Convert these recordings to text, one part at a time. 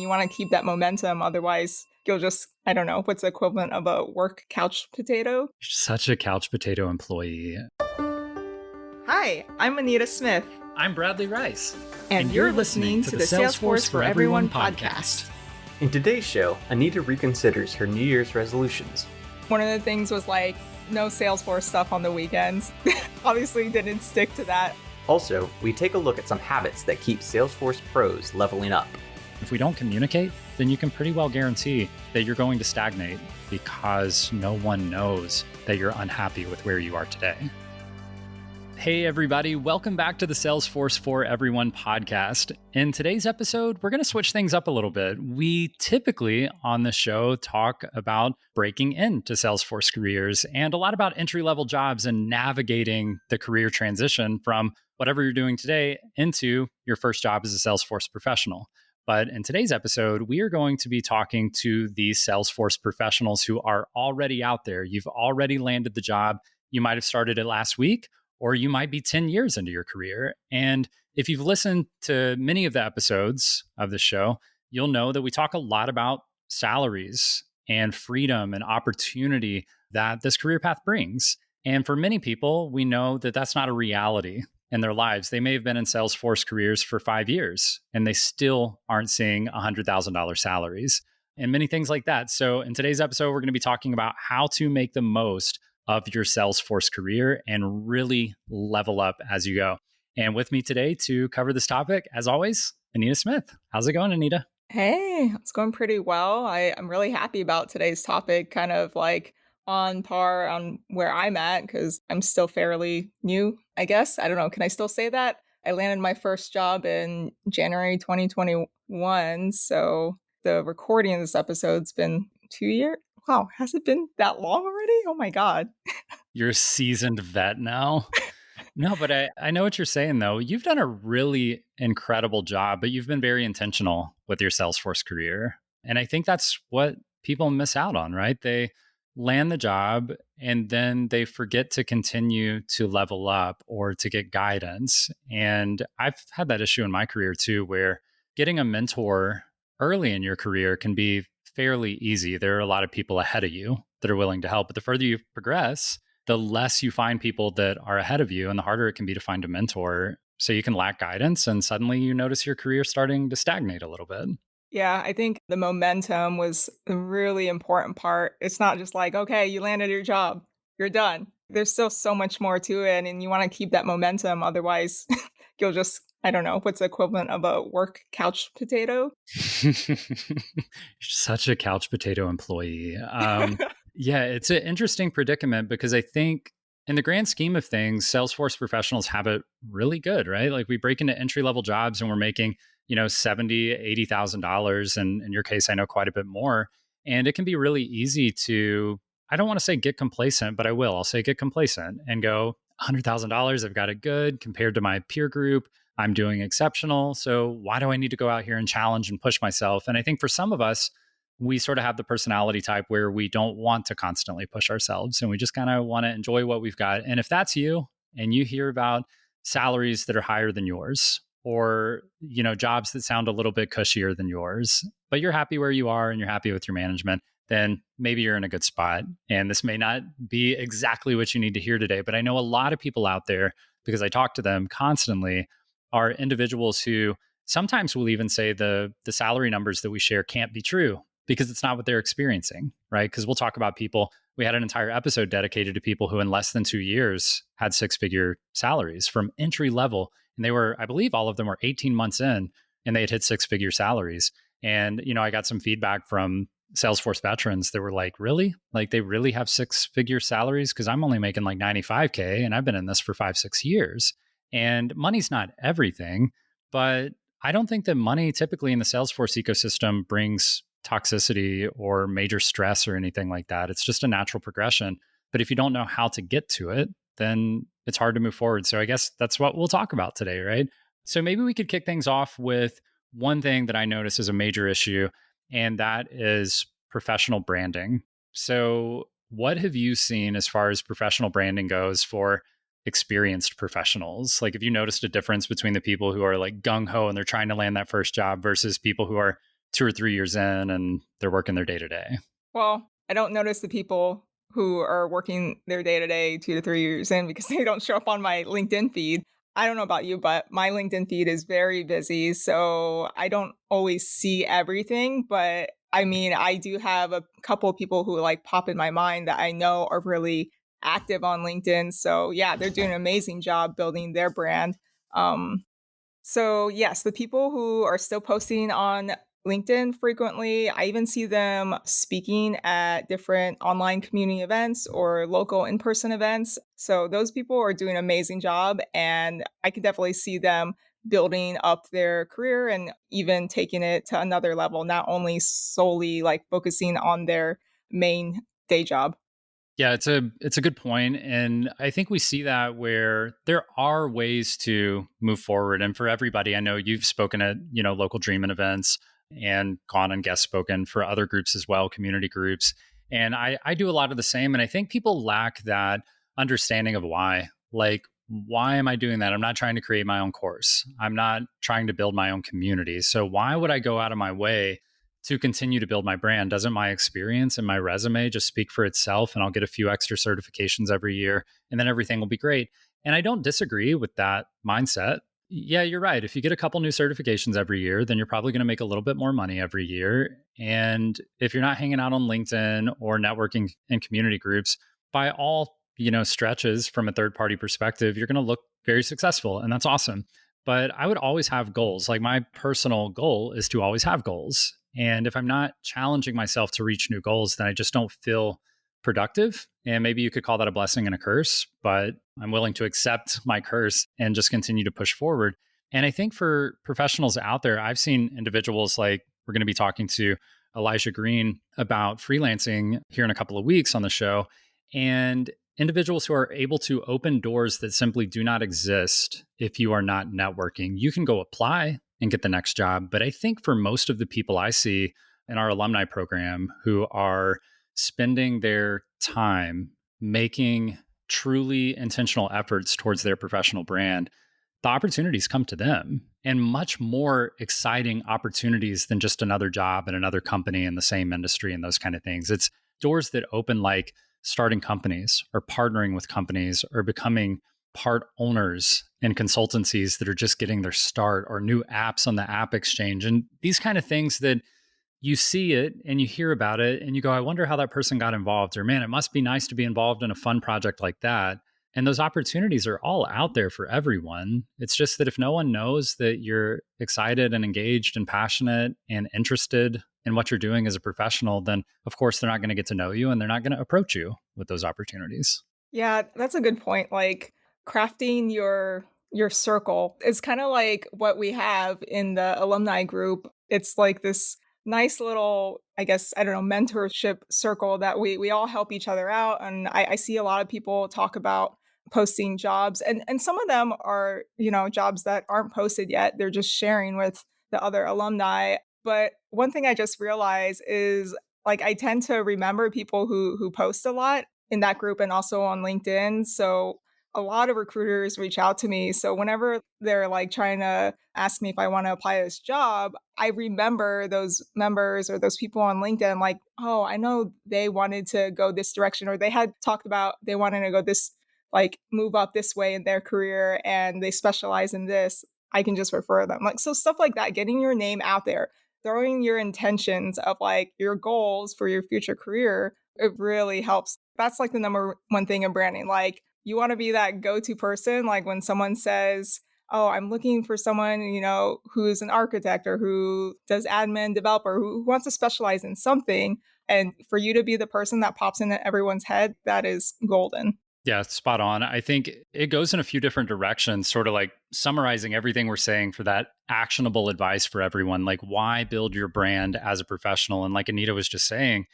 You want to keep that momentum. Otherwise, you'll just, I don't know, what's the equivalent of a work couch potato? Such a couch potato employee. Hi, I'm Anita Smith. I'm Bradley Rice. And you're listening to the Salesforce for Everyone podcast. In today's show, Anita reconsiders her New Year's resolutions. One of the things was like, no Salesforce stuff on the weekends. Obviously didn't stick to that. Also, we take a look at some habits that keep Salesforce pros leveling up. If we don't communicate, then you can pretty well guarantee that you're going to stagnate because no one knows that you're unhappy with where you are today. Hey everybody, welcome back to the Salesforce for Everyone podcast. In today's episode, we're going to switch things up a little bit. We typically on the show talk about breaking into Salesforce careers and a lot about entry-level jobs and navigating the career transition from whatever you're doing today into your first job as a Salesforce professional. But in today's episode, we are going to be talking to the Salesforce professionals who are already out there. You've already landed the job. You might have started it last week, or you might be 10 years into your career. And if you've listened to many of the episodes of the show, you'll know that we talk a lot about salaries and freedom and opportunity that this career path brings. And for many people, we know that that's not a reality in their lives. They may have been in Salesforce careers for 5 years and they still aren't seeing $100,000 salaries and many things like that. So in today's episode, we're going to be talking about how to make the most of your Salesforce career and really level up as you go. And with me today to cover this topic, as always, Anita Smith. How's it going, Anita? Hey, it's going pretty well. I'm really happy about today's topic, kind of like on par on where I'm at, because I'm still fairly new, I guess. I don't know. Can I still say that? I landed my first job in January 2021. So the recording of this episode's been 2 years. Wow, has it been that long already? Oh my God. You're a seasoned vet now. No, but I know what you're saying, though. You've done a really incredible job, but you've been very intentional with your Salesforce career. And I think that's what people miss out on, right? They land the job and then they forget to continue to level up or to get guidance. And I've had that issue in my career too, where getting a mentor early in your career can be fairly easy. There are a lot of people ahead of you that are willing to help. But the further you progress, the less you find people that are ahead of you and the harder it can be to find a mentor. So you can lack guidance and suddenly you notice your career starting to stagnate a little bit. Yeah, I think the momentum was a really important part. It's not just like, okay, you landed your job, you're done. There's still so much more to it, and you want to keep that momentum. Otherwise, you'll just, I don't know, what's the equivalent of a work couch potato? Such a couch potato employee. Yeah, it's an interesting predicament because I think in the grand scheme of things, Salesforce professionals have it really good, right? Like we break into entry-level jobs and we're making, $70,000, $80,000. And in your case, I know quite a bit more. And it can be really easy to, I don't want to say get complacent, but I'll say get complacent and go $100,000. I've got it good compared to my peer group. I'm doing exceptional. So why do I need to go out here and challenge and push myself? And I think for some of us, we sort of have the personality type where we don't want to constantly push ourselves and we just kind of want to enjoy what we've got. And if that's you and you hear about salaries that are higher than yours or, jobs that sound a little bit cushier than yours, but you're happy where you are and you're happy with your management, then maybe you're in a good spot. And this may not be exactly what you need to hear today, but I know a lot of people out there, because I talk to them constantly, are individuals who sometimes will even say the salary numbers that we share can't be true because it's not what they're experiencing, right? Because we'll talk about people, we had an entire episode dedicated to people who in less than 2 years had six-figure salaries from entry level. And they were, I believe all of them were 18 months in and they had hit six-figure salaries. And, I got some feedback from Salesforce veterans that were like, really? Like they really have six-figure salaries? Because I'm only making like 95K and I've been in this for 5-6 years. And money's not everything, but I don't think that money typically in the Salesforce ecosystem brings toxicity or major stress or anything like that. It's just a natural progression. But if you don't know how to get to it, then it's hard to move forward. So I guess that's what we'll talk about today, right? So maybe we could kick things off with one thing that I notice is a major issue, and that is professional branding. So what have you seen as far as professional branding goes for experienced professionals? Like, have you noticed a difference between the people who are like gung-ho and they're trying to land that first job versus people who are 2 or 3 years in and they're working their day to day. Well, I don't notice the people who are working their day to day 2 to 3 years in because they don't show up on my LinkedIn feed. I don't know about you, but my LinkedIn feed is very busy. So I don't always see everything. But I mean, I do have a couple of people who like pop in my mind that I know are really active on LinkedIn. So yeah, they're doing an amazing job building their brand. Um, so, yes, the people who are still posting on LinkedIn frequently, I even see them speaking at different online community events or local in person events. So, those people are doing an amazing job. And I can definitely see them building up their career and even taking it to another level, not only solely like focusing on their main day job. Yeah, it's a good point, and I think we see that where there are ways to move forward. And for everybody, I know you've spoken at local Dreamin' events and gone and guest spoken for other groups as well, community groups, and I do a lot of the same. And I think people lack that understanding of why. Like, why am I doing that? I'm not trying to create my own course. I'm not trying to build my own community. So why would I go out of my way to continue to build my brand? Doesn't my experience and my resume just speak for itself? And I'll get a few extra certifications every year and then everything will be great. And I don't disagree with that mindset. Yeah, you're right. If you get a couple new certifications every year, then you're probably going to make a little bit more money every year. And if you're not hanging out on LinkedIn or networking in community groups, by all, stretches from a third party perspective, you're going to look very successful. And that's awesome. But I would always have goals. Like my personal goal is to always have goals. And if I'm not challenging myself to reach new goals, then I just don't feel productive. And maybe you could call that a blessing and a curse, but I'm willing to accept my curse and just continue to push forward. And I think for professionals out there, I've seen individuals like we're going to be talking to Elijah Green about freelancing here in a couple of weeks on the show. And individuals who are able to open doors that simply do not exist if you are not networking. You can go apply and get the next job. But I think for most of the people I see in our alumni program who are spending their time making truly intentional efforts towards their professional brand, the opportunities come to them, and much more exciting opportunities than just another job in another company in the same industry and those kind of things. It's doors that open like starting companies or partnering with companies or becoming part owners in consultancies that are just getting their start, or new apps on the app exchange, and these kind of things that you see it and you hear about it and you go, I wonder how that person got involved, or man, it must be nice to be involved in a fun project like that. And those opportunities are all out there for everyone. It's just that if no one knows that you're excited and engaged and passionate and interested in what you're doing as a professional, then of course they're not going to get to know you and they're not going to approach you with those opportunities. Yeah, that's a good point. Like crafting your circle is kind of like what we have in the alumni group. It's like this nice little, I guess, I don't know, mentorship circle that we all help each other out. And I see a lot of people talk about posting jobs, and some of them are, jobs that aren't posted yet. They're just sharing with the other alumni. But one thing I just realized is like I tend to remember people who post a lot in that group and also on LinkedIn. So a lot of recruiters reach out to me. So whenever they're like trying to ask me if I want to apply this job, I remember those members or those people on LinkedIn, like, oh, I know they wanted to go this direction, or they had talked about they wanted to go this, like move up this way in their career and they specialize in this. I can just refer them. Like, so stuff like that, getting your name out there, throwing your intentions of like your goals for your future career, it really helps. That's like the number one thing in branding. Like, you want to be that go-to person. Like when someone says, oh, I'm looking for someone, who's an architect or who does admin developer, who wants to specialize in something. And for you to be the person that pops into everyone's head, that is golden. Yeah, spot on. I think it goes in a few different directions, sort of like summarizing everything we're saying for that actionable advice for everyone. Like, why build your brand as a professional? And like Anita was just saying,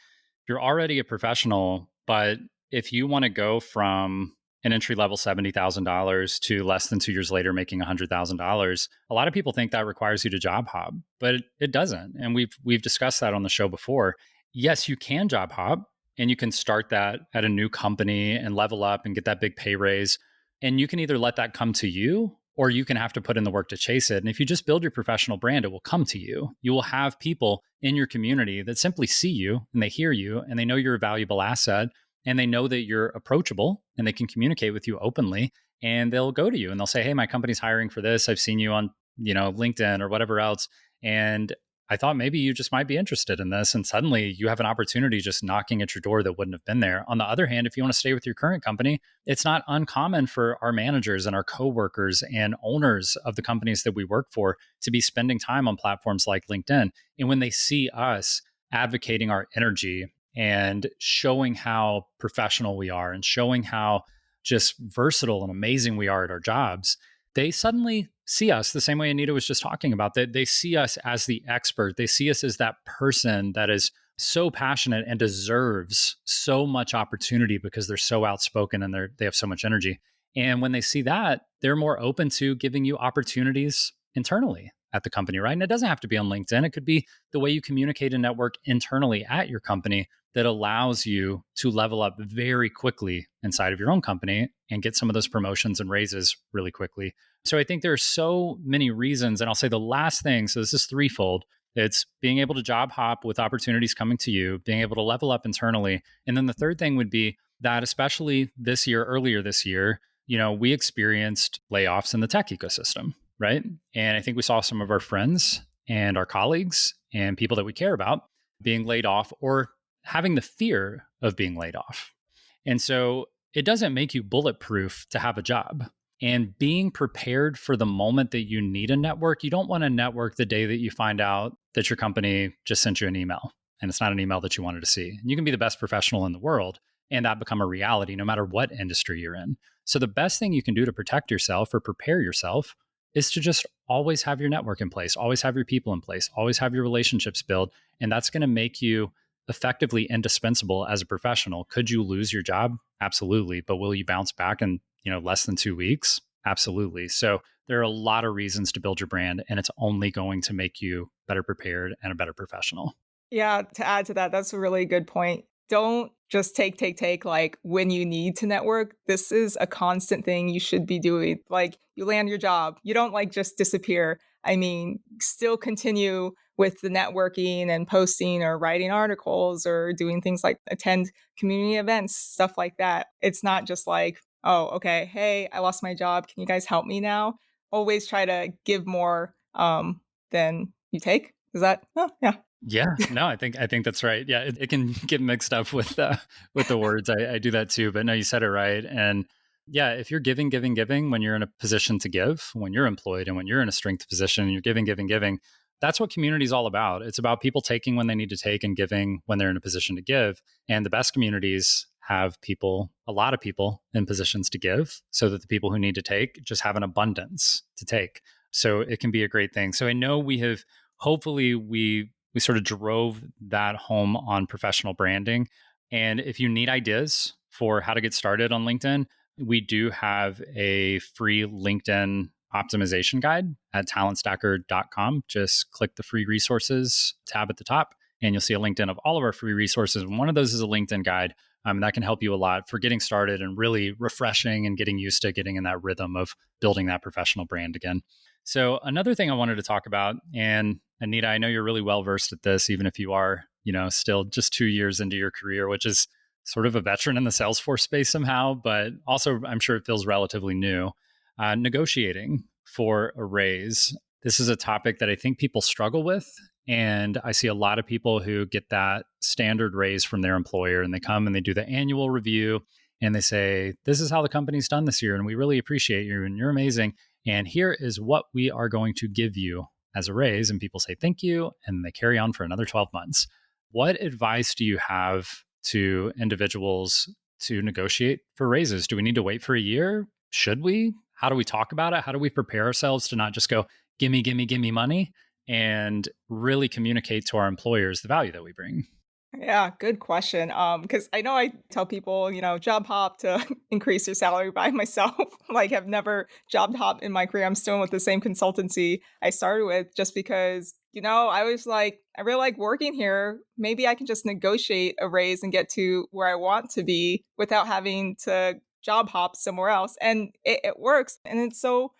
you're already a professional, but if you want to go from an entry level $70,000 to less than 2 years later making $100,000, a lot of people think that requires you to job hop, but it doesn't. And we've discussed that on the show before. Yes, you can job hop and you can start that at a new company and level up and get that big pay raise. And you can either let that come to you or you can have to put in the work to chase it. And if you just build your professional brand, it will come to you. You will have people in your community that simply see you and they hear you and they know you're a valuable asset and they know that you're approachable and they can communicate with you openly, and they'll go to you and they'll say, "Hey, my company's hiring for this. I've seen you on, LinkedIn or whatever else. And I thought maybe you just might be interested in this." And suddenly you have an opportunity just knocking at your door that wouldn't have been there. On the other hand, if you want to stay with your current company, it's not uncommon for our managers and our coworkers and owners of the companies that we work for to be spending time on platforms like LinkedIn. And when they see us advocating our energy and showing how professional we are and showing how just versatile and amazing we are at our jobs, they suddenly see us the same way Anita was just talking about, that they see us as the expert. They see us as that person that is so passionate and deserves so much opportunity because they're so outspoken and they have so much energy. And when they see that, they're more open to giving you opportunities internally at the company, right? And it doesn't have to be on LinkedIn. It could be the way you communicate and network internally at your company that allows you to level up very quickly inside of your own company and get some of those promotions and raises really quickly. So I think there are so many reasons. And I'll say the last thing, so this is threefold. It's being able to job hop with opportunities coming to you, being able to level up internally. And then the third thing would be that, especially earlier this year, we experienced layoffs in the tech ecosystem, right? And I think we saw some of our friends and our colleagues and people that we care about being laid off or having the fear of being laid off. And so it doesn't make you bulletproof to have a job. And being prepared for the moment that you need a network, you don't want to network the day that you find out that your company just sent you an email and it's not an email that you wanted to see. And you can be the best professional in the world and that become a reality no matter what industry you're in. So the best thing you can do to protect yourself or prepare yourself is to just always have your network in place, always have your people in place, always have your relationships built. And that's going to make you effectively indispensable as a professional. Could you lose your job? Absolutely. But will you bounce back in, less than 2 weeks? Absolutely. So there are a lot of reasons to build your brand, and it's only going to make you better prepared and a better professional. Yeah, to add to that, that's a really good point. Don't just take like when you need to network. This is a constant thing you should be doing. Like you land your job, you don't like just disappear. I mean, still continue with the networking and posting or writing articles or doing things like attend community events, stuff like that. It's not just like, oh, okay, hey, I lost my job. Can you guys help me now? Always try to give more than you take. Is that? Oh, yeah. Yeah, no, I think that's right. Yeah, it can get mixed up with the words. I do that too, but no, you said it right. And yeah, if you're giving when you're in a position to give, when you're employed and when you're in a strength position, and you're giving. That's what community is all about. It's about people taking when they need to take and giving when they're in a position to give. And the best communities have a lot of people in positions to give, so that the people who need to take just have an abundance to take. So it can be a great thing. So I know hopefully we sort of drove that home on professional branding. And if you need ideas for how to get started on LinkedIn, we do have a free LinkedIn optimization guide at talentstacker.com. Just click the free resources tab at the top, and you'll see a LinkedIn of all of our free resources. And one of those is a LinkedIn guide. That can help you a lot for getting started and really refreshing and getting used to getting in that rhythm of building that professional brand again. So another thing I wanted to talk about, and Anita, I know you're really well versed at this, even if you are, still just 2 years into your career, which is sort of a veteran in the Salesforce space somehow, but also I'm sure it feels relatively new. Negotiating for a raise. This is a topic that I think people struggle with. And I see a lot of people who get that standard raise from their employer, and they come and they do the annual review and they say, "This is how the company's done this year, and we really appreciate you, and you're amazing. And here is what we are going to give you as a raise." And people say, "Thank you." And they carry on for another 12 months. What advice do you have to individuals to negotiate for raises? Do we need to wait for a year? Should we? How do we talk about it? How do we prepare ourselves to not just go, gimme, gimme, gimme money, and really communicate to our employers the value that we bring? Yeah, good question. Because I know I tell people, job hop to increase your salary by myself. Like, I've never job hopped in my career. I'm still with the same consultancy I started with just because, I was like, I really like working here. Maybe I can just negotiate a raise and get to where I want to be without having to job hop somewhere else. And it works. And it's so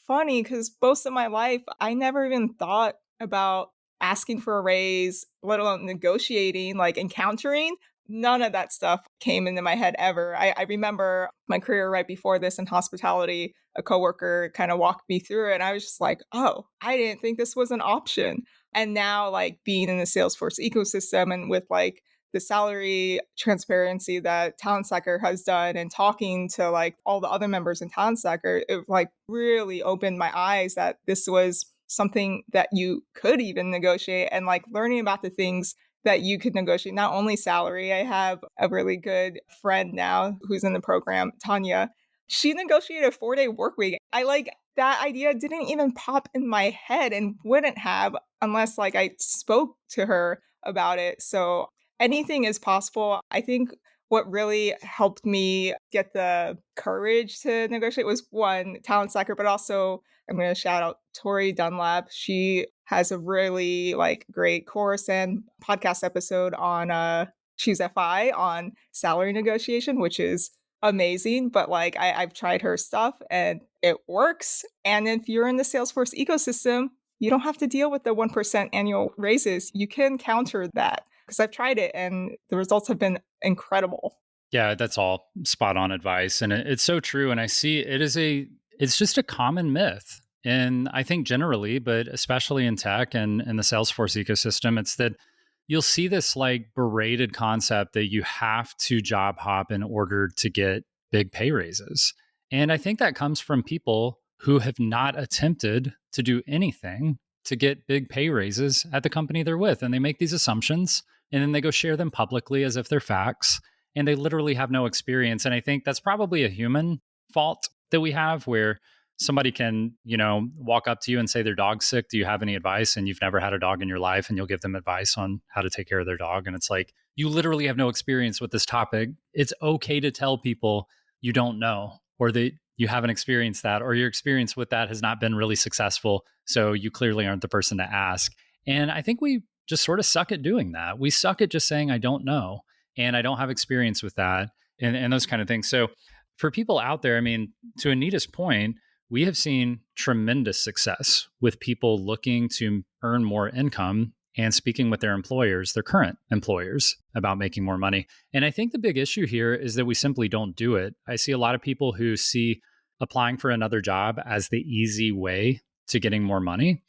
funny because most of my life, I never even thought about asking for a raise, let alone negotiating, like encountering. None of that stuff came into my head ever. I remember my career right before this in hospitality, a coworker kind of walked me through it, and I was just like, oh, I didn't think this was an option. And now, like being in the Salesforce ecosystem and with like the salary transparency that Talent Stacker has done and talking to like all the other members in Talent Stacker, it like really opened my eyes that this was something that you could even negotiate and like learning about the things that you could negotiate, not only salary. I have a really good friend now who's in the program, Tanya. She negotiated a 4-day work week. I like that idea didn't even pop in my head and wouldn't have unless like I spoke to her about it. So anything is possible. I think what really helped me get the courage to negotiate was one, Talent Slacker, but also I'm going to shout out Tori Dunlap. She has a really like great course and podcast episode on Choose FI on salary negotiation, which is amazing. But like I've tried her stuff and it works. And if you're in the Salesforce ecosystem, you don't have to deal with the 1% annual raises. You can counter that because I've tried it and the results have been incredible. Yeah, that's all spot on advice. And it's so true. And I see it's just a common myth. And I think generally, but especially in tech and the Salesforce ecosystem, it's that you'll see this like berated concept that you have to job hop in order to get big pay raises. And I think that comes from people who have not attempted to do anything to get big pay raises at the company they're with. And they make these assumptions and then they go share them publicly as if they're facts, and they literally have no experience. And I think that's probably a human fault that we have where somebody can, walk up to you and say their dog's sick. Do you have any advice? And you've never had a dog in your life and you'll give them advice on how to take care of their dog. And it's like, you literally have no experience with this topic. It's okay to tell people you don't know or that you haven't experienced that or your experience with that has not been really successful. So you clearly aren't the person to ask. And I think we just sort of suck at doing that. We suck at just saying, I don't know. And I don't have experience with that and those kind of things. So for people out there, I mean, to Anita's point, we have seen tremendous success with people looking to earn more income and speaking with their employers, their current employers, about making more money. And I think the big issue here is that we simply don't do it. I see a lot of people who see applying for another job as the easy way to getting more money.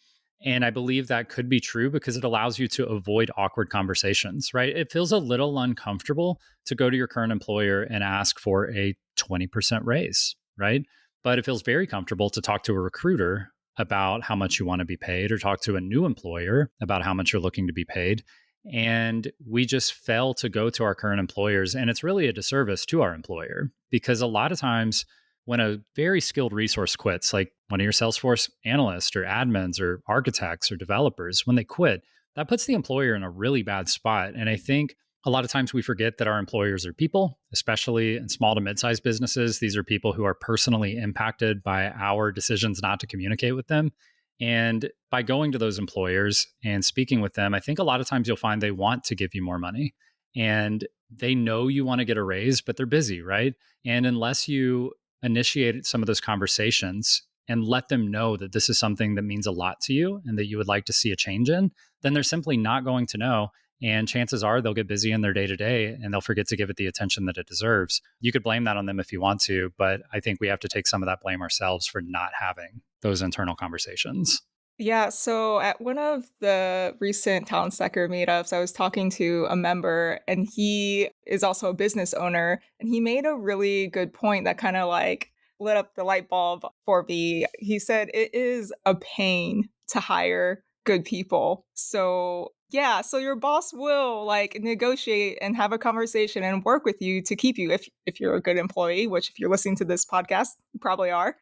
And I believe that could be true because it allows you to avoid awkward conversations, right? It feels a little uncomfortable to go to your current employer and ask for a 20% raise, right? But it feels very comfortable to talk to a recruiter about how much you want to be paid or talk to a new employer about how much you're looking to be paid. And we just fail to go to our current employers. And it's really a disservice to our employer because a lot of times when a very skilled resource quits, like one of your Salesforce analysts or admins or architects or developers, when they quit, that puts the employer in a really bad spot. And I think a lot of times we forget that our employers are people, especially in small to mid-sized businesses. These are people who are personally impacted by our decisions not to communicate with them. And by going to those employers and speaking with them, I think a lot of times you'll find they want to give you more money and they know you want to get a raise, but they're busy, right? And unless you initiate some of those conversations and let them know that this is something that means a lot to you and that you would like to see a change in, then they're simply not going to know. And chances are they'll get busy in their day to day and they'll forget to give it the attention that it deserves. You could blame that on them if you want to, but I think we have to take some of that blame ourselves for not having those internal conversations. Yeah, so at one of the recent Talent Stacker meetups, I was talking to a member and he is also a business owner. And he made a really good point that kind of like lit up the light bulb for me. He said it is a pain to hire good people. So yeah, so your boss will like negotiate and have a conversation and work with you to keep you if you're a good employee, which if you're listening to this podcast, you probably are,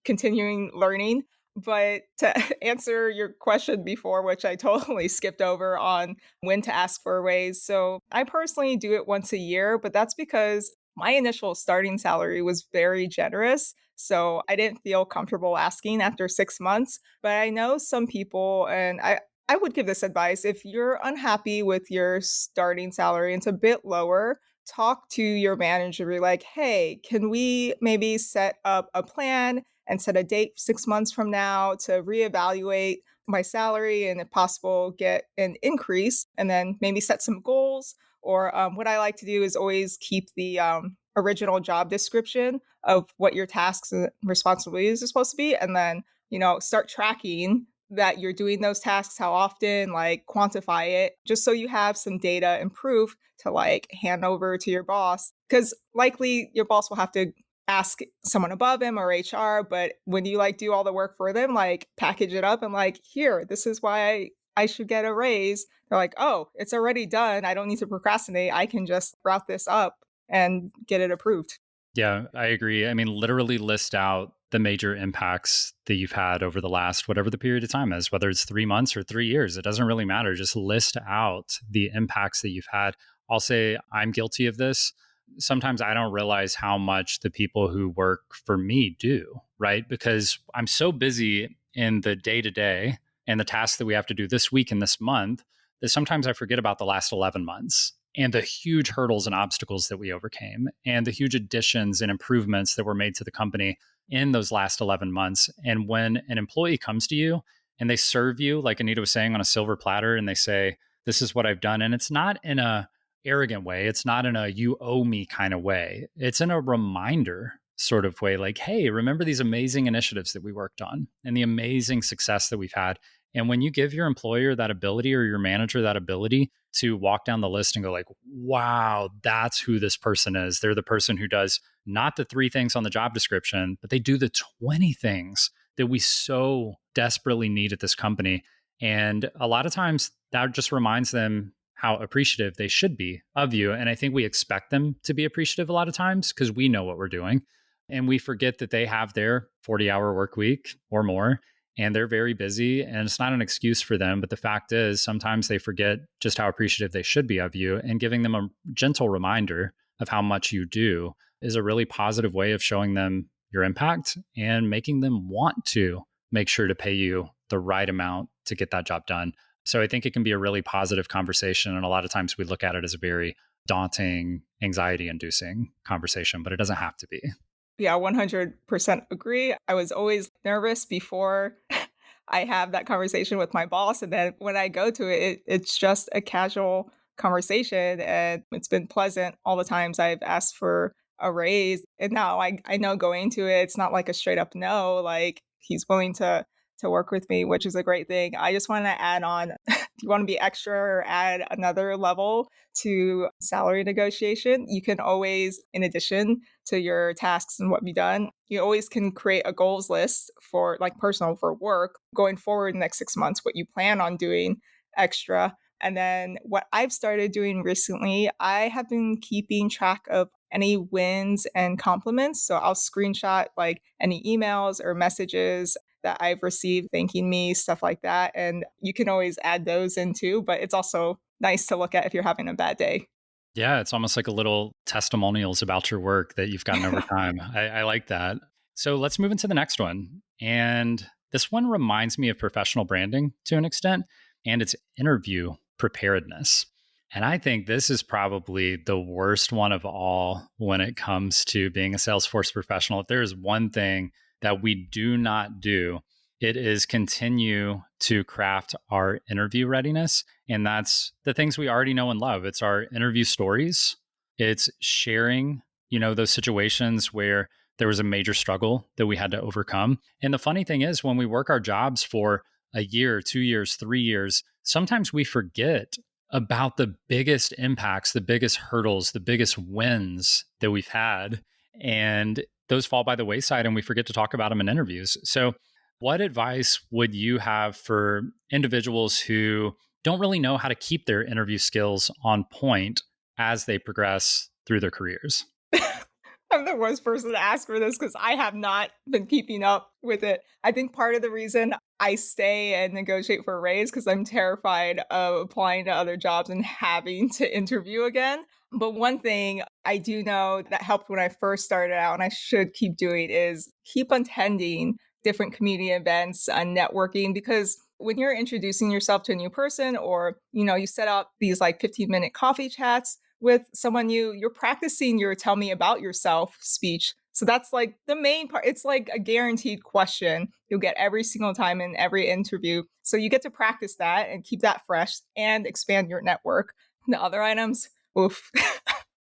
continuing learning. But to answer your question before, which I totally skipped over on when to ask for a raise. So I personally do it once a year, but that's because my initial starting salary was very generous. So I didn't feel comfortable asking after 6 months. But I know some people, and I would give this advice if you're unhappy with your starting salary and it's a bit lower, talk to your manager. Be like, hey, can we maybe set up a plan and set a date 6 months from now to reevaluate my salary and, if possible, get an increase, and then maybe set some goals. Or what I like to do is always keep the original job description of what your tasks and responsibilities are supposed to be, and then start tracking that you're doing those tasks, how often, like quantify it, just so you have some data and proof to like hand over to your boss. Because likely your boss will have to ask someone above him or HR, but when you like do all the work for them, like package it up and like, here, this is why I should get a raise. They're like, oh, it's already done. I don't need to procrastinate. I can just route this up and get it approved. Yeah, I agree. I mean, literally list out the major impacts that you've had over the last, whatever the period of time is, whether it's 3 months or 3 years, it doesn't really matter. Just list out the impacts that you've had. I'll say I'm guilty of this. Sometimes I don't realize how much the people who work for me do, right? Because I'm so busy in the day to day and the tasks that we have to do this week and this month that sometimes I forget about the last 11 months and the huge hurdles and obstacles that we overcame and the huge additions and improvements that were made to the company in those last 11 months. And when an employee comes to you and they serve you, like Anita was saying, on a silver platter, and they say, this is what I've done. And it's not in a arrogant way. It's not in a you owe me kind of way. It's in a reminder sort of way, like, hey, remember these amazing initiatives that we worked on and the amazing success that we've had. And when you give your employer that ability or your manager that ability to walk down the list and go like, wow, that's who this person is. They're the person who does not the 3 things on the job description, but they do the 20 things that we so desperately need at this company. And a lot of times that just reminds them how appreciative they should be of you. And I think we expect them to be appreciative a lot of times because we know what we're doing. And we forget that they have their 40-hour work week or more, and they're very busy. And it's not an excuse for them. But the fact is, sometimes they forget just how appreciative they should be of you. And giving them a gentle reminder of how much you do is a really positive way of showing them your impact and making them want to make sure to pay you the right amount to get that job done. So I think it can be a really positive conversation. And a lot of times we look at it as a very daunting, anxiety inducing conversation, but it doesn't have to be. Yeah, 100% agree. I was always nervous before I have that conversation with my boss. And then when I go to it, it's just a casual conversation. And it's been pleasant all the times I've asked for a raise. And now I know going to it, it's not like a straight up no, like he's willing to work with me, which is a great thing. I just want to add on, do you want to be extra or add another level to salary negotiation? You can always, in addition to your tasks and what you've done, you always can create a goals list for like personal for work going forward the next 6 months, what you plan on doing extra. And then what I've started doing recently, I have been keeping track of any wins and compliments. So I'll screenshot like any emails or messages that I've received thanking me, stuff like that. And you can always add those in too, but it's also nice to look at if you're having a bad day. Yeah, it's almost like a little testimonials about your work that you've gotten over time. I like that. So let's move into the next one. And this one reminds me of professional branding to an extent, and it's interview preparedness. And I think this is probably the worst one of all when it comes to being a Salesforce professional. If there's one thing that we do not do, it is continue to craft our interview readiness. And that's the things we already know and love. It's our interview stories. It's sharing, those situations where there was a major struggle that we had to overcome. And the funny thing is, when we work our jobs for a year, 2 years, 3 years, sometimes we forget about the biggest impacts, the biggest hurdles, the biggest wins that we've had. And those fall by the wayside and we forget to talk about them in interviews. So what advice would you have for individuals who don't really know how to keep their interview skills on point as they progress through their careers? I'm the worst person to ask for this because I have not been keeping up with it. I think part of the reason I stay and negotiate for a raise because I'm terrified of applying to other jobs and having to interview again. But one thing I do know that helped when I first started out, and I should keep doing, is keep attending different community events and networking, because when you're introducing yourself to a new person, or you set up these like 15-minute coffee chats with someone new, you're practicing your tell me about yourself speech. So that's like the main part. It's like a guaranteed question you'll get every single time in every interview. So you get to practice that and keep that fresh and expand your network. The other items, oof.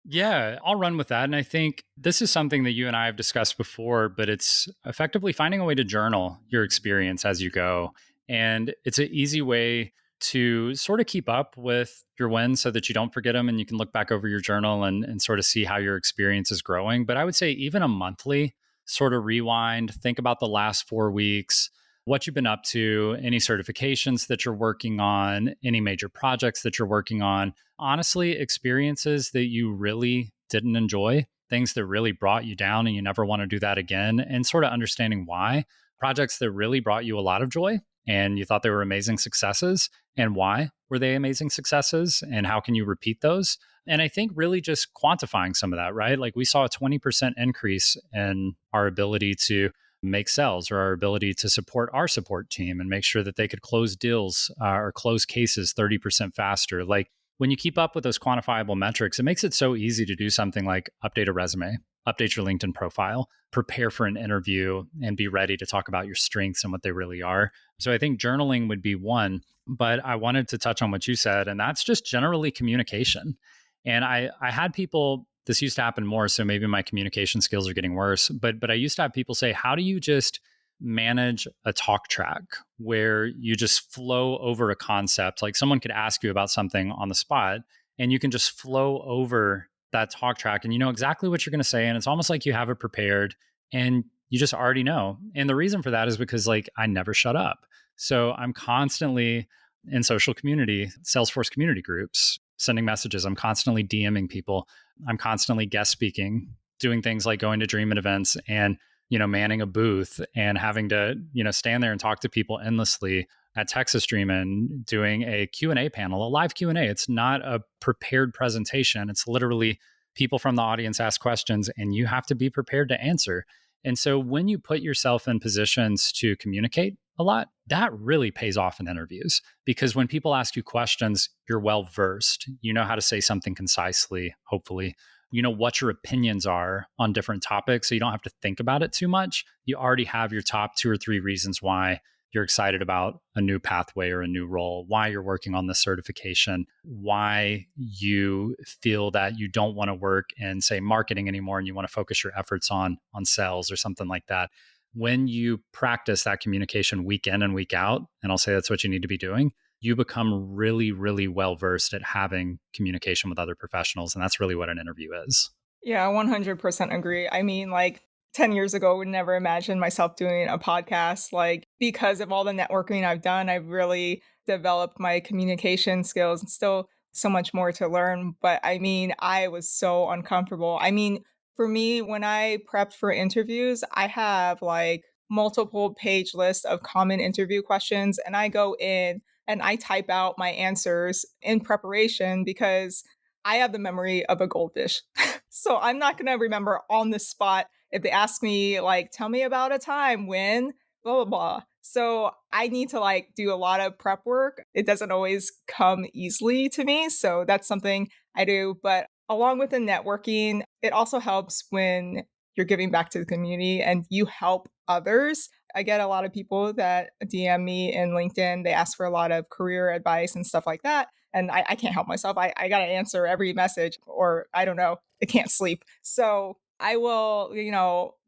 Yeah, I'll run with that. And I think this is something that you and I have discussed before, but it's effectively finding a way to journal your experience as you go. And it's an easy way to sort of keep up with your wins so that you don't forget them and you can look back over your journal and sort of see how your experience is growing. But I would say even a monthly sort of rewind, think about the last 4 weeks, what you've been up to, any certifications that you're working on, any major projects that you're working on. Honestly, experiences that you really didn't enjoy, things that really brought you down and you never want to do that again, and sort of understanding why. Projects that really brought you a lot of joy and you thought they were amazing successes, and why were they amazing successes, and how can you repeat those? And I think really just quantifying some of that, right? Like we saw a 20% increase in our ability to make sales or our ability to support our support team and make sure that they could close deals or close cases 30% faster. Like when you keep up with those quantifiable metrics, it makes it so easy to do something like update a resume, update your LinkedIn profile, prepare for an interview, and be ready to talk about your strengths and what they really are. So I think journaling would be one, but I wanted to touch on what you said, and that's just generally communication. And I had people, this used to happen more, so maybe my communication skills are getting worse, but I used to have people say, how do you just manage a talk track where you just flow over a concept? Like someone could ask you about something on the spot and you can just flow over that talk track and you know exactly what you're going to say, and it's almost like you have it prepared and you just already know. And the reason for that is because like I never shut up. So I'm constantly in social community, Salesforce community groups, sending messages. I'm constantly DMing people. I'm constantly guest speaking, doing things like going to Dream events and, you know, manning a booth and having to, you know, stand there and talk to people endlessly at Texas Dream and doing a Q&A panel, a live Q&A. It's not a prepared presentation. It's literally people from the audience ask questions and you have to be prepared to answer. And so when you put yourself in positions to communicate a lot, that really pays off in interviews because when people ask you questions, you're well versed. You know how to say something concisely, hopefully. You know what your opinions are on different topics. So you don't have to think about it too much. You already have your top 2 or 3 reasons why you're excited about a new pathway or a new role, why you're working on this certification, why you feel that you don't want to work in, say, marketing anymore and you want to focus your efforts on sales or something like that. When you practice that communication week in and week out, and I'll say that's what you need to be doing, you become really, really well versed at having communication with other professionals. And that's really what an interview is. Yeah, 100% agree. I mean, like 10 years ago, I would never imagine myself doing a podcast. Like, because of all the networking I've done, I've really developed my communication skills and still so much more to learn. But I mean, I was so uncomfortable. I mean, for me, when I prep for interviews, I have like multiple page lists of common interview questions, and I go in and I type out my answers in preparation because I have the memory of a goldfish. So I'm not going to remember on the spot if they ask me, like, tell me about a time when, blah, blah, blah. So I need to like do a lot of prep work. It doesn't always come easily to me. So that's something I do. But along with the networking, it also helps when you're giving back to the community and you help others. I get a lot of people that DM me in LinkedIn. They ask for a lot of career advice and stuff like that. And I can't help myself. I got to answer every message, or I don't know, I can't sleep. So I will,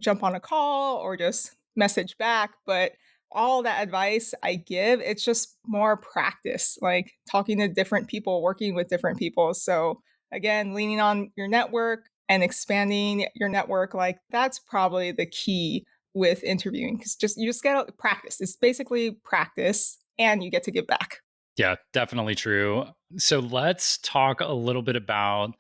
jump on a call or just message back. But all that advice I give, it's just more practice, like talking to different people, working with different people. So again, leaning on your network and expanding your network, like that's probably the key with interviewing because you just get to practice. It's basically practice and you get to give back. Yeah, definitely true. So let's talk a little bit about,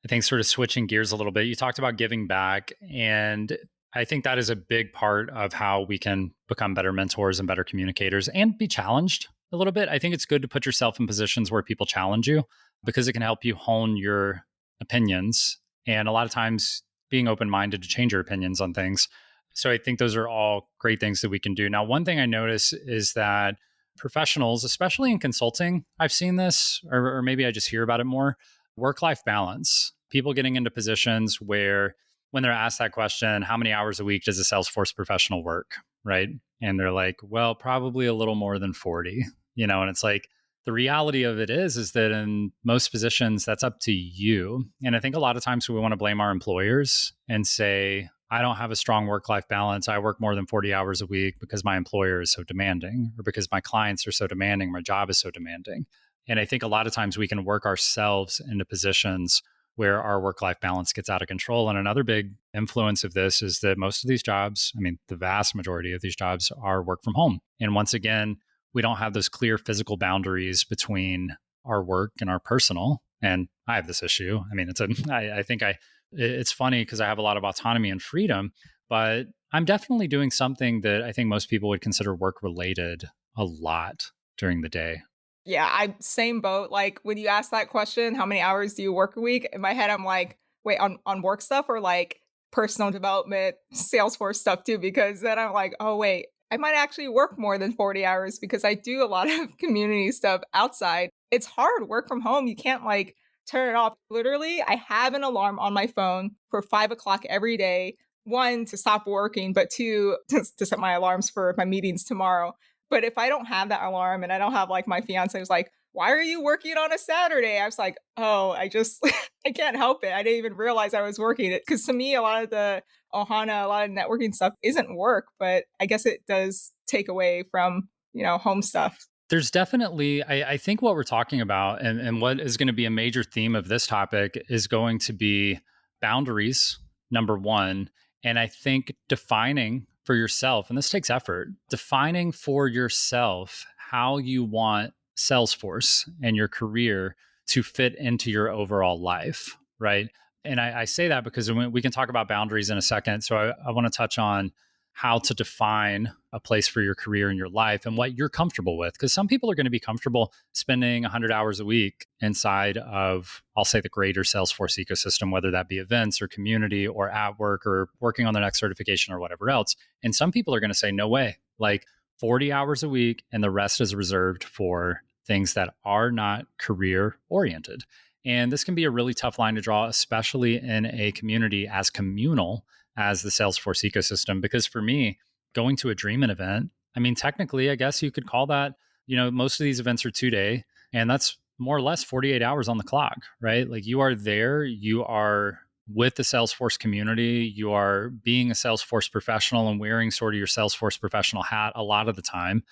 I think, sort of switching gears a little bit. You talked about giving back, and I think that is a big part of how we can become better mentors and better communicators and be challenged a little bit. I think it's good to put yourself in positions where people challenge you because it can help you hone your opinions. And a lot of times being open minded to change your opinions on things. So I think those are all great things that we can do. Now, one thing I notice is that professionals, especially in consulting, I've seen this, or maybe I just hear about it more, work life balance. People getting into positions where when they're asked that question, how many hours a week does a Salesforce professional work? Right. And they're like, well, probably a little more than 40, and it's like, the reality of it is that in most positions, that's up to you. And I think a lot of times we want to blame our employers and say, I don't have a strong work-life balance. I work more than 40 hours a week because my employer is so demanding, or because my clients are so demanding, my job is so demanding. And I think a lot of times we can work ourselves into positions where our work-life balance gets out of control. And another big influence of this is that most of these jobs, I mean, the vast majority of these jobs are work from home. And once again, we don't have those clear physical boundaries between our work and our personal. And I have this issue. I mean, it's funny because I have a lot of autonomy and freedom, but I'm definitely doing something that I think most people would consider work related a lot during the day. Yeah, I same boat. Like when you ask that question, how many hours do you work a week? In my head, I'm like, wait, on work stuff or like personal development, Salesforce stuff too? Because then I'm like, oh wait, I might actually work more than 40 hours because I do a lot of community stuff outside. It's hard work from home. You can't like turn it off. Literally, I have an alarm on my phone for 5 o'clock every day. One, to stop working, but two, to set my alarms for my meetings tomorrow. But if I don't have that alarm and I don't have like my fiance was like, why are you working on a Saturday? I was like, oh, I just, I can't help it. I didn't even realize I was working it. Cause to me, a lot of the Ohana, a lot of networking stuff isn't work, but I guess it does take away from, home stuff. There's definitely, I think what we're talking about and what is going to be a major theme of this topic is going to be boundaries, number one. And I think defining for yourself, and this takes effort, defining for yourself how you want Salesforce and your career to fit into your overall life, right? And I say that because we can talk about boundaries in a second. So I want to touch on how to define a place for your career in your life and what you're comfortable with. Because some people are going to be comfortable spending 100 hours a week inside of, I'll say, the greater Salesforce ecosystem, whether that be events or community or at work or working on their next certification or whatever else. And some people are going to say, no way, like 40 hours a week and the rest is reserved for things that are not career oriented. And this can be a really tough line to draw, especially in a community as communal as the Salesforce ecosystem. Because for me, going to a Dreamin' event, I mean, technically, I guess you could call that, most of these events are 2 day, and that's more or less 48 hours on the clock, right? Like you are there, you are with the Salesforce community, you are being a Salesforce professional and wearing sort of your Salesforce professional hat a lot of the time.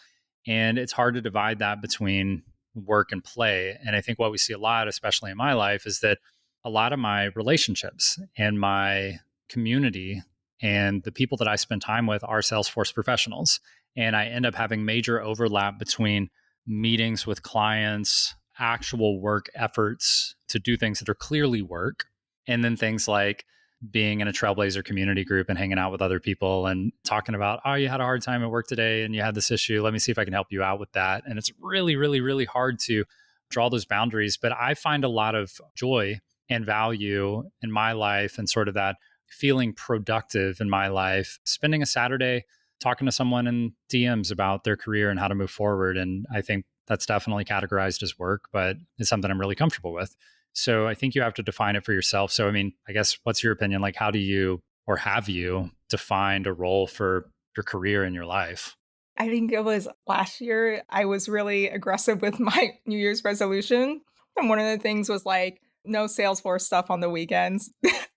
And it's hard to divide that between work and play. And I think what we see a lot, especially in my life, is that a lot of my relationships and my community and the people that I spend time with are Salesforce professionals. And I end up having major overlap between meetings with clients, actual work efforts to do things that are clearly work, and then things like being in a Trailblazer community group and hanging out with other people and talking about, oh, you had a hard time at work today and you had this issue. Let me see if I can help you out with that. And it's really, really, really hard to draw those boundaries. But I find a lot of joy and value in my life and sort of that feeling productive in my life, spending a Saturday talking to someone in DMs about their career and how to move forward. And I think that's definitely categorized as work, but it's something I'm really comfortable with. So I think you have to define it for yourself. So, I mean, I guess what's your opinion? Like, how do you, or have you defined a role for your career in your life? I think it was last year, I was really aggressive with my New Year's resolution. And one of the things was like, no Salesforce stuff on the weekends.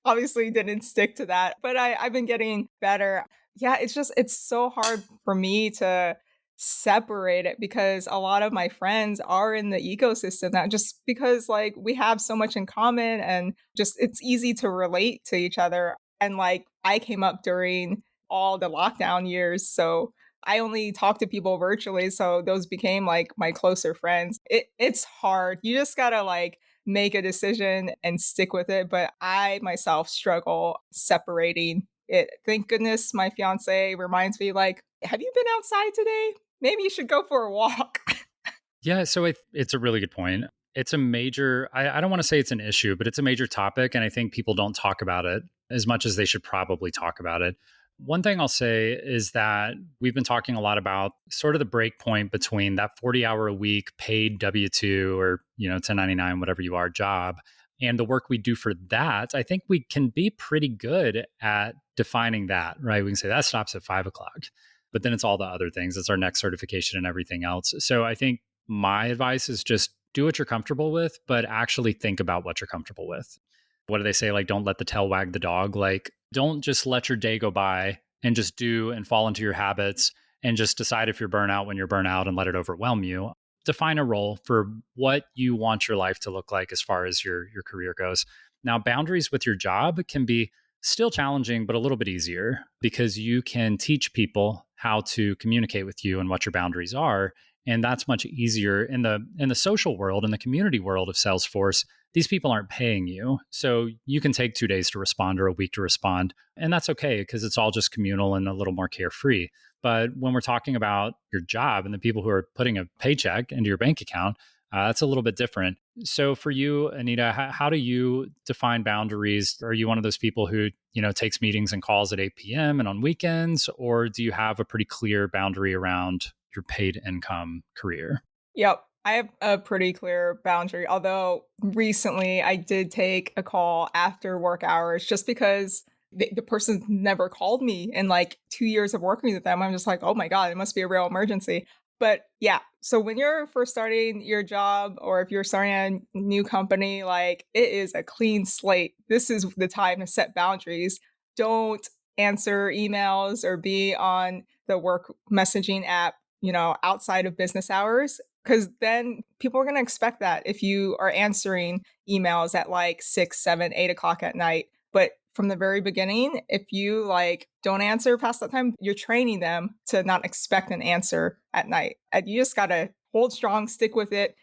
Obviously didn't stick to that, but I've been getting better. Yeah, it's so hard for me to separate it because a lot of my friends are in the ecosystem now just because like we have so much in common and just it's easy to relate to each other. And like I came up during all the lockdown years, so I only talk to people virtually, so those became like my closer friends. It's hard. You just gotta like make a decision and stick with it. But I myself struggle separating it. Thank goodness my fiance reminds me, like, have you been outside today? Maybe you should go for a walk. Yeah, so it's a really good point. It's a major, I don't want to say it's an issue, but it's a major topic. And I think people don't talk about it as much as they should probably talk about it. One thing I'll say is that we've been talking a lot about sort of the break point between that 40-hour a week paid W-2 or, 1099, whatever you are, job, And the work we do for that, I think we can be pretty good at defining that, right? We can say that stops at 5 o'clock, but then it's all the other things. It's our next certification and everything else. So I think my advice is just do what you're comfortable with, but actually think about what you're comfortable with. What do they say? Like, don't let the tail wag the dog. Like, don't just let your day go by and just do and fall into your habits and just decide if you're burnout when you're burnout and let it overwhelm you. Define a role for what you want your life to look like as far as your career goes. Now, boundaries with your job can be still challenging, but a little bit easier because you can teach people how to communicate with you and what your boundaries are. And that's much easier in the social world, in the community world of Salesforce. These people aren't paying you. So you can take 2 days to respond or a week to respond. And that's okay because it's all just communal and a little more carefree. But when we're talking about your job and the people who are putting a paycheck into your bank account, that's a little bit different. So for you, Anita, how do you define boundaries? Are you one of those people who, takes meetings and calls at 8 p.m. and on weekends, or do you have a pretty clear boundary around your paid income career? Yep. I have a pretty clear boundary, although recently I did take a call after work hours just because the person never called me in like 2 years of working with them. I'm just like, oh my God, it must be a real emergency. But yeah, so when you're first starting your job or if you're starting a new company, like it is a clean slate. This is the time to set boundaries. Don't answer emails or be on the work messaging app outside of business hours. Because then people are going to expect that if you are answering emails at like 6, 7, 8 o'clock at night. But from the very beginning, if you like don't answer past that time, you're training them to not expect an answer at night. And you just got to hold strong, stick with it,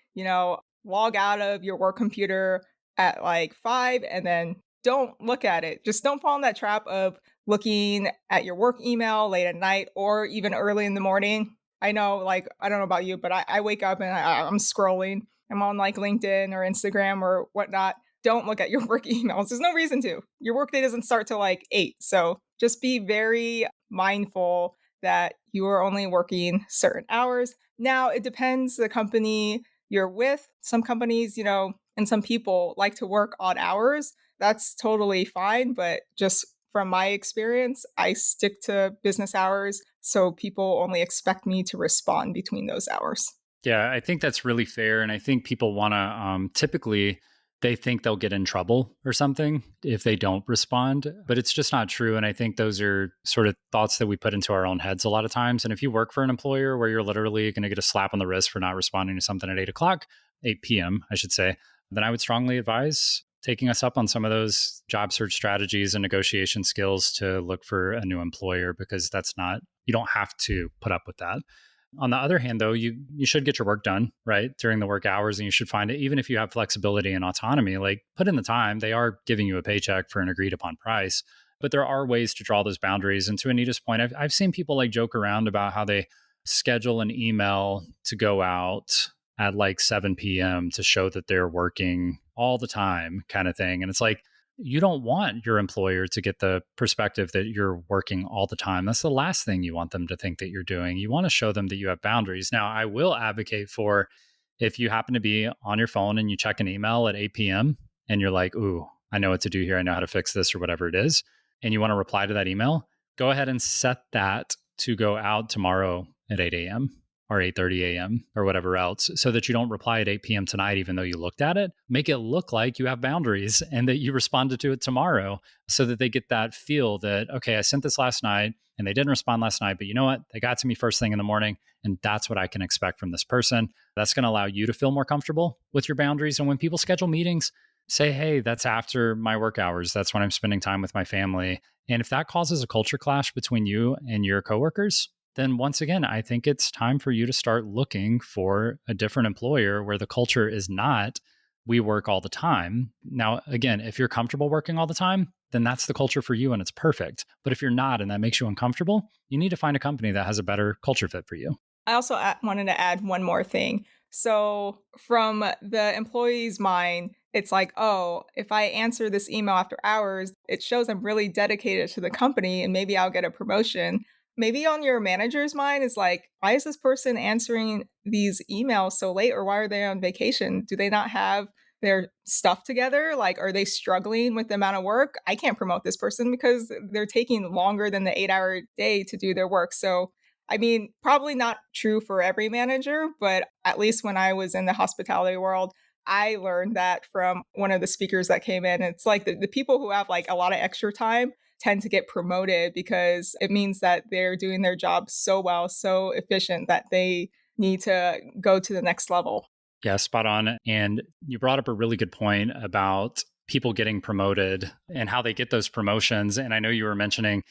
log out of your work computer at like 5 and then don't look at it. Just don't fall in that trap of looking at your work email late at night or even early in the morning. I know, like, I don't know about you, but I wake up and I'm scrolling. I'm on like LinkedIn or Instagram or whatnot. Don't look at your work emails. There's no reason to. Your workday doesn't start till like 8. So just be very mindful that you are only working certain hours. Now, it depends the company you're with. Some companies, and some people like to work odd hours. That's totally fine. But just from my experience, I stick to business hours. So people only expect me to respond between those hours. Yeah, I think that's really fair. And I think people want to typically, they think they'll get in trouble or something if they don't respond, but it's just not true. And I think those are sort of thoughts that we put into our own heads a lot of times. And if you work for an employer where you're literally going to get a slap on the wrist for not responding to something at 8 o'clock, 8 p.m., I should say, then I would strongly advise taking us up on some of those job search strategies and negotiation skills to look for a new employer because you don't have to put up with that. On the other hand, though, you should get your work done, right, during the work hours, and you should find it, even if you have flexibility and autonomy, like put in the time. They are giving you a paycheck for an agreed upon price, but there are ways to draw those boundaries. And to Anita's point, I've seen people like joke around about how they schedule an email to go out at like 7 p.m. to show that they're working all the time kind of thing. And it's like, you don't want your employer to get the perspective that you're working all the time. That's the last thing you want them to think that you're doing. You want to show them that you have boundaries. Now, I will advocate for if you happen to be on your phone and you check an email at 8 p.m. and you're like, ooh, I know what to do here. I know how to fix this or whatever it is. And you want to reply to that email, go ahead and set that to go out tomorrow at 8 a.m. or 8:30 a.m. or whatever else, so that you don't reply at 8 p.m. tonight, even though you looked at it. Make it look like you have boundaries and that you responded to it tomorrow so that they get that feel that, okay, I sent this last night and they didn't respond last night, but you know what? They got to me first thing in the morning and that's what I can expect from this person. That's going to allow you to feel more comfortable with your boundaries. And when people schedule meetings, say, hey, that's after my work hours. That's when I'm spending time with my family. And if that causes a culture clash between you and your coworkers, then once again, I think it's time for you to start looking for a different employer where the culture is not, we work all the time. Now, again, if you're comfortable working all the time, then that's the culture for you and it's perfect. But if you're not and that makes you uncomfortable, you need to find a company that has a better culture fit for you. I also wanted to add one more thing. So, from the employee's mind, it's like, oh, if I answer this email after hours, it shows I'm really dedicated to the company and maybe I'll get a promotion. Maybe on your manager's mind is like, why is this person answering these emails so late or why are they on vacation? Do they not have their stuff together? Like, are they struggling with the amount of work? I can't promote this person because they're taking longer than the 8 hour day to do their work. So, I mean, probably not true for every manager, but at least when I was in the hospitality world, I learned that from one of the speakers that came in. It's like the people who have like a lot of extra time tend to get promoted because it means that they're doing their job so well, so efficient that they need to go to the next level. Yeah, spot on. And you brought up a really good point about people getting promoted and how they get those promotions. And I know you were mentioning,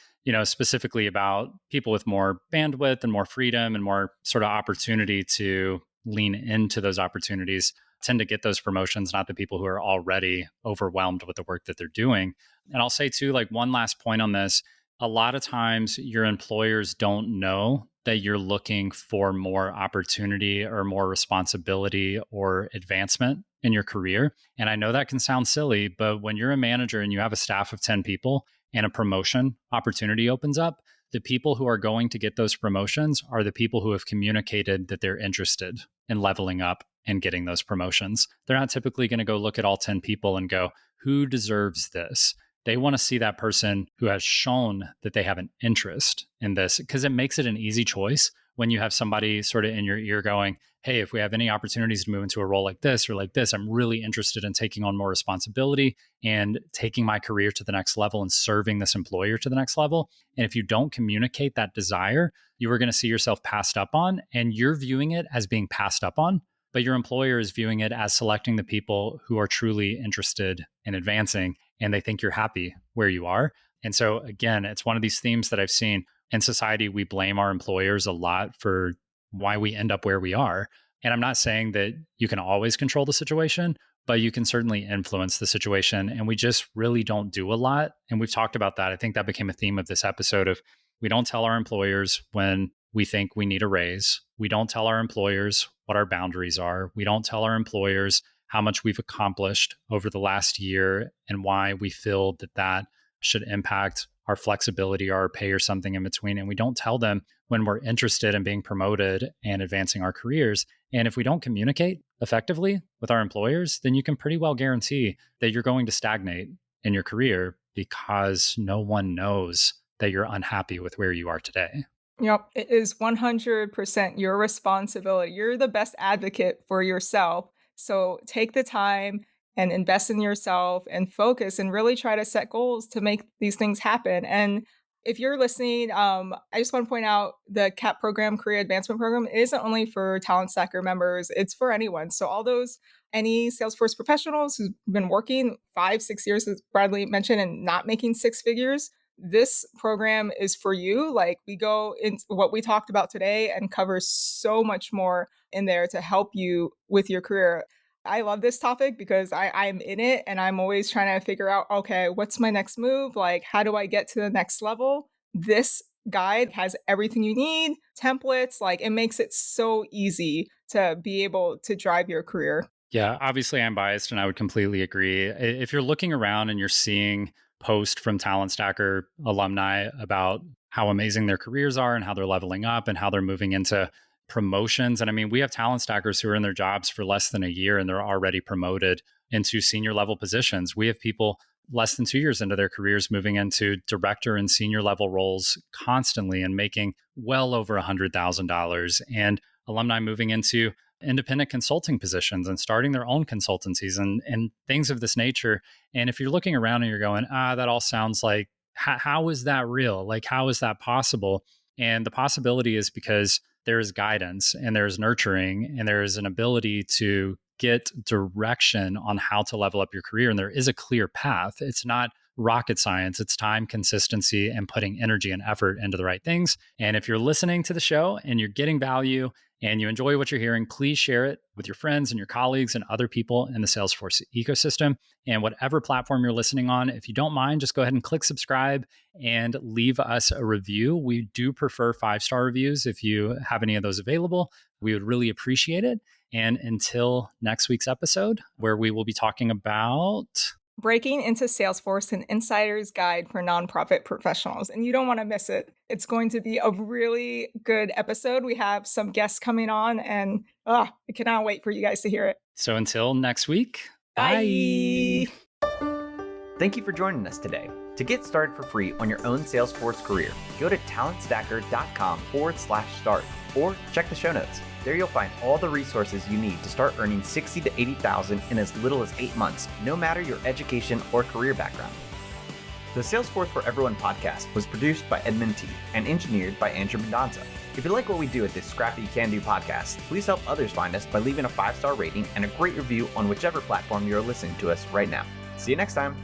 specifically about people with more bandwidth and more freedom and more sort of opportunity to lean into those opportunities tend to get those promotions, not the people who are already overwhelmed with the work that they're doing. And I'll say too, like one last point on this, a lot of times your employers don't know that you're looking for more opportunity or more responsibility or advancement in your career. And I know that can sound silly, but when you're a manager and you have a staff of 10 people and a promotion opportunity opens up, the people who are going to get those promotions are the people who have communicated that they're interested in leveling up and getting those promotions. They're not typically going to go look at all 10 people and go, who deserves this? They want to see that person who has shown that they have an interest in this because it makes it an easy choice when you have somebody sort of in your ear going, hey, if we have any opportunities to move into a role like this or like this, I'm really interested in taking on more responsibility and taking my career to the next level and serving this employer to the next level. And if you don't communicate that desire, you are going to see yourself passed up on, and you're viewing it as being passed up on, but your employer is viewing it as selecting the people who are truly interested in advancing and they think you're happy where you are. And so, again, it's one of these themes that I've seen in society. We blame our employers a lot for why we end up where we are. And I'm not saying that you can always control the situation, but you can certainly influence the situation. And we just really don't do a lot. And we've talked about that. I think that became a theme of this episode of we don't tell our employers when we think we need a raise. We don't tell our employers what our boundaries are. We don't tell our employers how much we've accomplished over the last year and why we feel that that should impact our flexibility or our pay or something in between. And we don't tell them when we're interested in being promoted and advancing our careers. And if we don't communicate effectively with our employers, then you can pretty well guarantee that you're going to stagnate in your career because no one knows that you're unhappy with where you are today. Yep, it is 100% your responsibility. You're the best advocate for yourself. So take the time and invest in yourself and focus and really try to set goals to make these things happen. And if you're listening, I just want to point out the CAP program, Career Advancement Program, isn't only for Talent Stacker members, it's for anyone. So all those, any Salesforce professionals who've been working 5, 6 years, as Bradley mentioned, and not making six figures, this program is for you. Like we go into what we talked about today and cover so much more in there to help you with your career. I love this topic because I'm in it and I'm always trying to figure out, okay, what's my next move? Like, how do I get to the next level? This guide has everything you need, templates, like it makes it so easy to be able to drive your career. Yeah, obviously I'm biased and I would completely agree. If you're looking around and you're seeing posts from Talent Stacker alumni about how amazing their careers are and how they're leveling up and how they're moving into promotions. And I mean, we have Talent Stackers who are in their jobs for less than a year and they're already promoted into senior level positions. We have people less than 2 years into their careers moving into director and senior level roles constantly and making well over $100,000, and alumni moving into independent consulting positions and starting their own consultancies and things of this nature. And if you're looking around and you're going, that all sounds like, how is that real? Like, how is that possible? And the possibility is because there is guidance and there's nurturing and there is an ability to get direction on how to level up your career. And there is a clear path. It's not rocket science. It's time, consistency, and putting energy and effort into the right things. And if you're listening to the show and you're getting value and you enjoy what you're hearing, please share it with your friends and your colleagues and other people in the Salesforce ecosystem. And whatever platform you're listening on, if you don't mind, just go ahead and click subscribe and leave us a review. We do prefer 5-star reviews if you have any of those available. We would really appreciate it. And until next week's episode, where we will be talking about Breaking into Salesforce, an insider's guide for nonprofit professionals. And you don't want to miss it. It's going to be a really good episode. We have some guests coming on, and I cannot wait for you guys to hear it. So until next week, Bye. Thank you for joining us today. To get started for free on your own Salesforce career, go to talentstacker.com/start or check the show notes. There you'll find all the resources you need to start earning $60,000 to $80,000 in as little as 8 months, no matter your education or career background. The Salesforce for Everyone podcast was produced by Edmund T. and engineered by Andrew Mendonza. If you like what we do at this scrappy can-do podcast, please help others find us by leaving a 5-star rating and a great review on whichever platform you're listening to us right now. See you next time.